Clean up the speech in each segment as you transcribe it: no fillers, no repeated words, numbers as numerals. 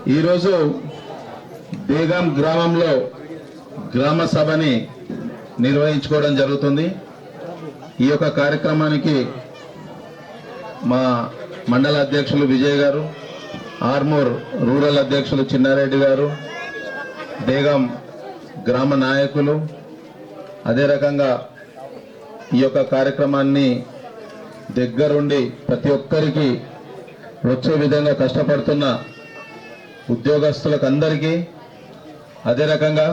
ఈరోజు బేగం గ్రామంలో గ్రామ సభని నిర్వహించుకోవడం జరుగుతుంది. ఈ యొక్క కార్యక్రమానికి మా మండల అధ్యక్షులు విజయ్ గారు, ఆర్మూర్ రూరల్ అధ్యక్షులు చిన్నారెడ్డి గారు, బేగం గ్రామ నాయకులు, అదే రకంగా ఈ యొక్క కార్యక్రమాన్ని దగ్గరుండి ప్రతి ఒక్కరికి వచ్చే విధంగా కష్టపడుతున్న ఉద్యోగస్తులకు అందరికీ, అదే రకంగా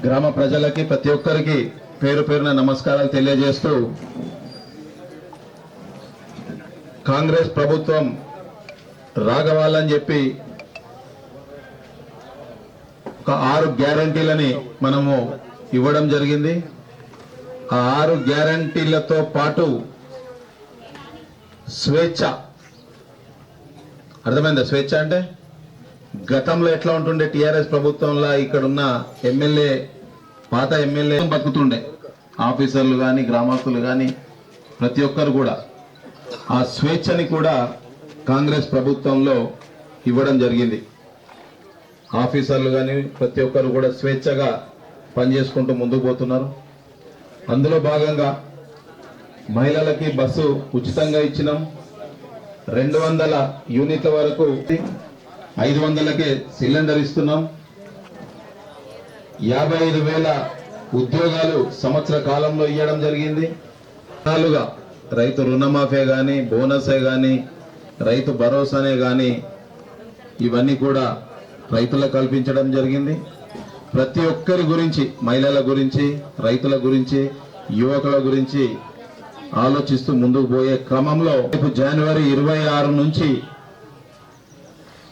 గ్రామ ప్రజలకి ప్రతి ఒక్కరికి పేరు పేరున నమస్కారాలు తెలియజేస్తూ, కాంగ్రెస్ ప్రభుత్వం రాగవాలని చెప్పి ఒక 6 గ్యారంటీలని మనము ఇవ్వడం జరిగింది. ఆ 6 గ్యారంటీలతో పాటు స్వేచ్ఛ, అర్థమైందా? స్వేచ్ఛ అంటే గతంలో ఎట్లా ఉంటుండే టీఆర్ఎస్ ప్రభుత్వంలో ఇక్కడున్న ఎమ్మెల్యే, పాత ఎమ్మెల్యే బతుకుతుండే, ఆఫీసర్లు కానీ గ్రామస్తులు కానీ ప్రతి ఒక్కరు కూడా ఆ స్వేచ్ఛని కూడా కాంగ్రెస్ ప్రభుత్వంలో ఇవ్వడం జరిగింది. ఆఫీసర్లు కానీ ప్రతి ఒక్కరు కూడా స్వేచ్ఛగా పనిచేసుకుంటూ ముందుకు పోతున్నారు. అందులో భాగంగా మహిళలకి బస్సు ఉచితంగా ఇచ్చినాం. 200 యూనిట్ల వరకు 500కే సిలిండర్ ఇస్తున్నాం. 55,000 ఉద్యోగాలు సంవత్సర కాలంలో ఇవ్వడం జరిగింది. రైతు రుణమాఫీ కానీ, బోనసే కానీ, రైతు భరోసానే కానీ ఇవన్నీ కూడా రైతులకు కల్పించడం జరిగింది. ప్రతి ఒక్కరి గురించి, మహిళల గురించి, రైతుల గురించి, యువకుల గురించి ఆలోచిస్తూ ముందుకు పోయే క్రమంలో జనవరి 26 నుంచి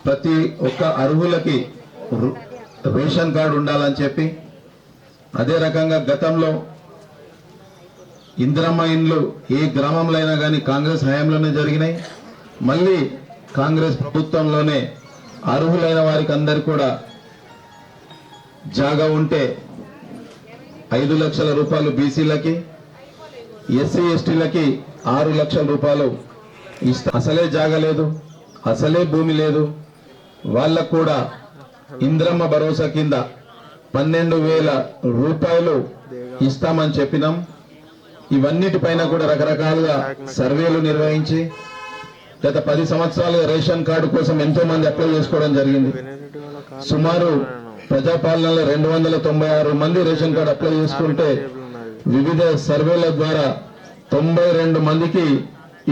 ప్రతి ఒక్క అర్హులకి రేషన్ కార్డు ఉండాలని చెప్పి, అదే రకంగా గతంలో ఇందిరమ్మ ఇండ్లు ఏ గ్రామంలో అయినా కానీ కాంగ్రెస్ హయాంలోనే జరిగినాయి. మళ్ళీ కాంగ్రెస్ ప్రభుత్వంలోనే అర్హులైన వారికి అందరు కూడా జాగా ఉంటే 5 లక్షల రూపాయలు బీసీలకి, ఎస్సీ ఎస్టీలకి 6 లక్షల రూపాయలు ఇస్తా. అసలే జాగా లేదు, అసలే భూమి లేదు, వాళ్ళకు కూడా ఇంద్రమ్మ భరోసా కింద 12,000 రూపాయలు ఇస్తామని చెప్పినాం. ఇవన్నిటిపైన కూడా రకరకాలుగా సర్వేలు నిర్వహించి గత 10 సంవత్సరాలుగా రేషన్ కార్డు కోసం ఎంతో మంది అప్లై చేసుకోవడం జరిగింది. సుమారు ప్రజాపాలనలో 296 మంది రేషన్ కార్డు అప్లై చేసుకుంటే వివిధ సర్వేల ద్వారా 92 మందికి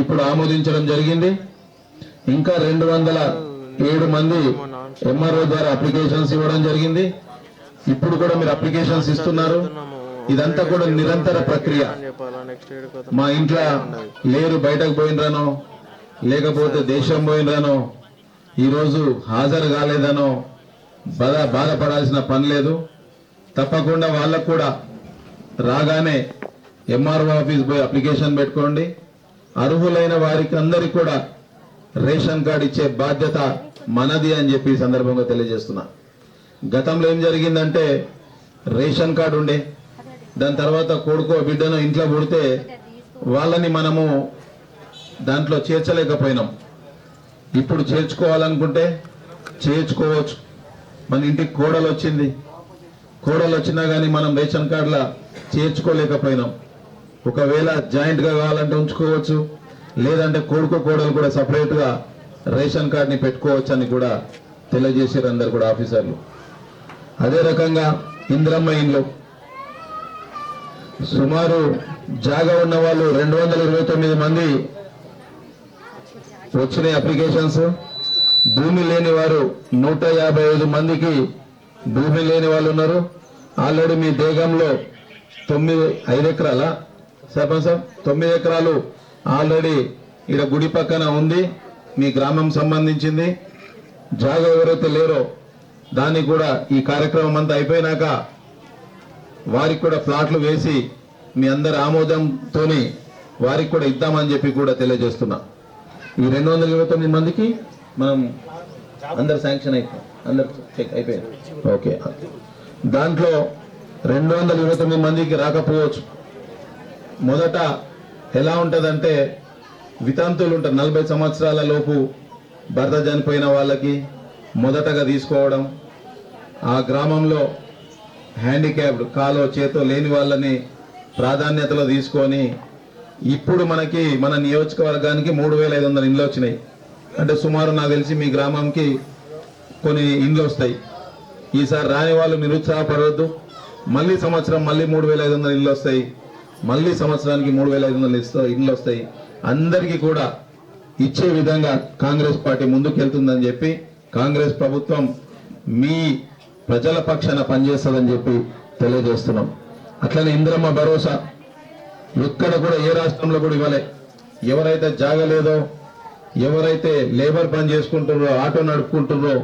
ఇప్పుడు ఆమోదించడం జరిగింది. ఇంకా 207 మంది ఎంఆర్ఓ ద్వారా అప్లికేషన్స్ ఇవ్వడం జరిగింది. ఇప్పుడు కూడా మీరు అప్లికేషన్స్ ఇస్తున్నారు. ఇదంతా కూడా నిరంతర ప్రక్రియ. మా ఇంట్లో లేరు, బయటకు పోయినరానో, లేకపోతే దేశం పోయినరానో, ఈరోజు హాజరు కాలేదనో బాధపడాల్సిన పని లేదు. తప్పకుండా వాళ్ళకు కూడా రాగానే ఎంఆర్ఓ ఆఫీస్ పోయి అప్లికేషన్ పెట్టుకోండి. అర్హులైన వారికి అందరికి కూడా రేషన్ కార్డు ఇచ్చే బాధ్యత మనది అని చెప్పి ఈ సందర్భంగా తెలియజేస్తున్నా. గతంలో ఏం జరిగిందంటే రేషన్ కార్డు ఉండే, దాని తర్వాత కొడుకో బిడ్డనో ఇంట్లో పుడితే వాళ్ళని మనము దాంట్లో చేర్చలేకపోయినాం. ఇప్పుడు చేర్చుకోవాలనుకుంటే చేర్చుకోవచ్చు. మన ఇంటికి కోడలు వచ్చింది, కోడలు వచ్చినా కానీ మనం రేషన్ కార్డులా చేర్చుకోలేకపోయినాం. ఒకవేళ జాయింట్గా కావాలంటే ఉంచుకోవచ్చు, లేదంటే కొడుకు కోడలు కూడా సపరేట్గా రేషన్ కార్డుని పెట్టుకోవచ్చు అని కూడా తెలియజేశారు అందరు కూడా ఆఫీసర్లు. అదే రకంగా ఇందిరమ్మ ఇండ్లు సుమారు జాగా ఉన్న వాళ్ళు 229 మంది వచ్చినాయి అప్లికేషన్స్. భూమి లేని వారు 155 మందికి భూమి లేని వాళ్ళు ఉన్నారు. ఆల్రెడీ మీ దేగంలో 5 ఎకరాల సర్పంచ్ 9 ఎకరాలు ఆల్రెడీ ఇక్కడ గుడి పక్కన ఉంది, మీ గ్రామం సంబంధించింది. జాగా ఎవరైతే లేరో దానికి కూడా ఈ కార్యక్రమం అంతా అయిపోయినాక వారికి కూడా ప్లాట్లు వేసి మీ అందరి ఆమోదంతో వారికి కూడా ఇద్దామని చెప్పి కూడా తెలియజేస్తున్నా. ఈ 229 మందికి మనం అందరు శాంక్షన్ అయిపోయింది. ఓకే, దాంట్లో 229 మందికి రాకపోవచ్చు. మొదట ఎలా ఉంటుందంటే వితంతువులు ఉంటారు, 40 సంవత్సరాల లోపు భర్త చనిపోయిన వాళ్ళకి మొదటగా తీసుకోవడం, ఆ గ్రామంలో హ్యాండిక్యాప్డ్ కాలో చేతో లేని వాళ్ళని ప్రాధాన్యతలో తీసుకొని ఇప్పుడు మనకి మన నియోజకవర్గానికి 3,500 ఇండ్లు వచ్చినాయి. అంటే సుమారు నాకు తెలిసి మీ గ్రామంకి కొన్ని ఇండ్లు వస్తాయి. ఈసారి రాని వాళ్ళు నిరుత్సాహపడవద్దు. మళ్ళీ సంవత్సరం మళ్ళీ 3,500 ఇండ్లు వస్తాయి. మళ్ళీ సంవత్సరానికి 3,500 ఇండ్లు వస్తాయి. అందరికీ కూడా ఇచ్చే విధంగా కాంగ్రెస్ పార్టీ ముందుకెళ్తుందని చెప్పి, కాంగ్రెస్ ప్రభుత్వం మీ ప్రజల పక్షాన పనిచేస్తుందని చెప్పి తెలియజేస్తున్నాం. అట్లనే ఇందిరమ్మ భరోసా ఎక్కడ కూడా ఏ రాష్ట్రంలో కూడా ఇవ్వలే. ఎవరైతే జాగలేదో, ఎవరైతే లేబర్ పని చేసుకుంటారో, ఆటో నడుపుకుంటారో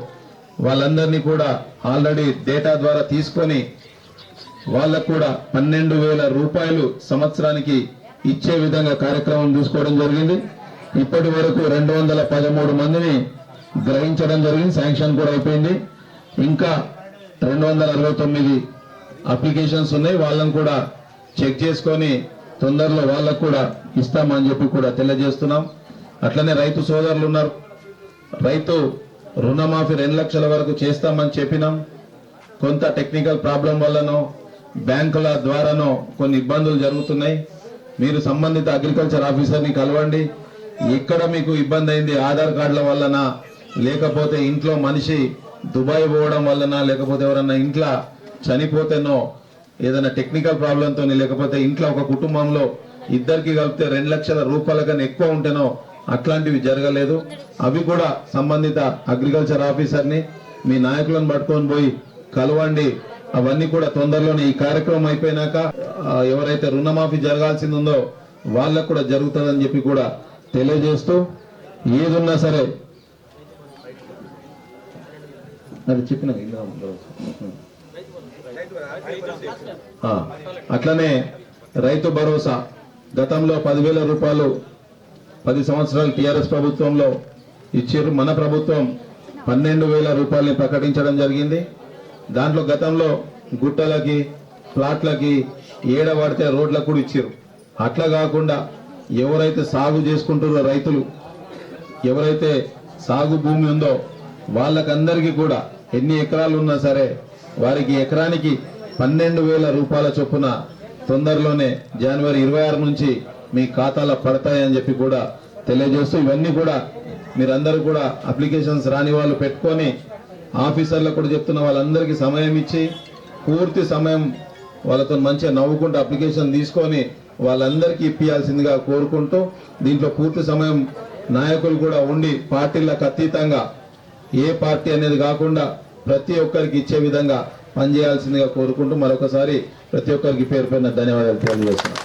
వాళ్ళందరినీ కూడా ఆల్రెడీ డేటా ద్వారా తీసుకొని వాళ్ళకు కూడా 12,000 రూపాయలు సంవత్సరానికి ఇచ్చే విధంగా కార్యక్రమం తీసుకోవడం జరిగింది. ఇప్పటి వరకు 213 మందిని గ్రహించడం జరిగింది. శాంక్షన్ కూడా అయిపోయింది. ఇంకా 269 అప్లికేషన్స్ ఉన్నాయి. వాళ్ళని కూడా చెక్ చేసుకొని తొందరలో వాళ్ళకు కూడా ఇస్తామని చెప్పి కూడా తెలియజేస్తున్నాం. అట్లనే రైతు సోదరులు ఉన్నారు. రైతు రుణమాఫీ 2 లక్షల వరకు చేస్తామని చెప్పినాం. కొంత టెక్నికల్ ప్రాబ్లం వల్లనో బ్యాంకుల ద్వారానో కొన్ని ఇబ్బందులు జరుగుతున్నాయి. మీరు సంబంధిత అగ్రికల్చర్ ఆఫీసర్ని కలవండి. ఎక్కడ మీకు ఇబ్బంది అయింది, ఆధార్ కార్డుల వల్లనా, లేకపోతే ఇంట్లో మనిషి దుబాయ్ పోవడం వల్లనా, లేకపోతే ఎవరన్నా ఇంట్లో చనిపోతేనో, ఏదైనా టెక్నికల్ ప్రాబ్లంతో, లేకపోతే ఇంట్లో ఒక కుటుంబంలో ఇద్దరికి కలిపితే 2 లక్షల రూపాయల కన్నా ఎక్కువ ఉంటేనో అట్లాంటివి జరగలేదు. అవి కూడా సంబంధిత అగ్రికల్చర్ ఆఫీసర్ని మీ నాయకులను పట్టుకొని పోయి కలవండి. అవన్నీ కూడా తొందరలోనే ఈ కార్యక్రమం అయిపోయినాక ఎవరైతే రుణమాఫీ జరగాల్సింది ఉందో వాళ్ళకు కూడా జరుగుతుందని చెప్పి కూడా తెలియజేస్తూ, ఏదున్నా సరే అది చెప్పిన అట్లనే రైతు భరోసా గతంలో 10,000 రూపాయలు 10 సంవత్సరాలు టీఆర్ఎస్ ప్రభుత్వంలో ఇచ్చారు. మన ప్రభుత్వం 12,000 రూపాయలని ప్రకటించడం జరిగింది. దాంట్లో గతంలో గుట్టలకి, ప్లాట్లకి, ఏడబడితే రోడ్లకు కూడా ఇచ్చారు. అట్లా కాకుండా ఎవరైతే సాగు చేసుకుంటారో రైతులు, ఎవరైతే సాగు భూమి ఉందో వాళ్ళకందరికీ కూడా ఎన్ని ఎకరాలు ఉన్నా సరే వారికి ఎకరానికి 12,000 రూపాయల చొప్పున తొందరలోనే జనవరి 26 నుంచి మీ ఖాతాలో పడతాయని చెప్పి కూడా తెలియజేస్తూ, ఇవన్నీ కూడా మీరందరూ కూడా అప్లికేషన్స్ రాని వాళ్ళు పెట్టుకొని ఆఫీసర్లకు కూడా చెప్తున్న వాళ్ళందరికీ సమయం ఇచ్చి పూర్తి సమయం వాళ్ళతో మంచిగా నవ్వుకుంటూ అప్లికేషన్ తీసుకొని వాళ్ళందరికీ ఇప్పియాల్సిందిగా కోరుకుంటూ, దీంట్లో పూర్తి సమయం నాయకులు కూడా ఉండి పార్టీలకు అతీతంగా ఏ పార్టీ అనేది కాకుండా ప్రతి ఒక్కరికి ఇచ్చే విధంగా పనిచేయాల్సిందిగా కోరుకుంటూ మరొకసారి ప్రతి ఒక్కరికి పేరు పైన ధన్యవాదాలు తెలియజేస్తున్నాను.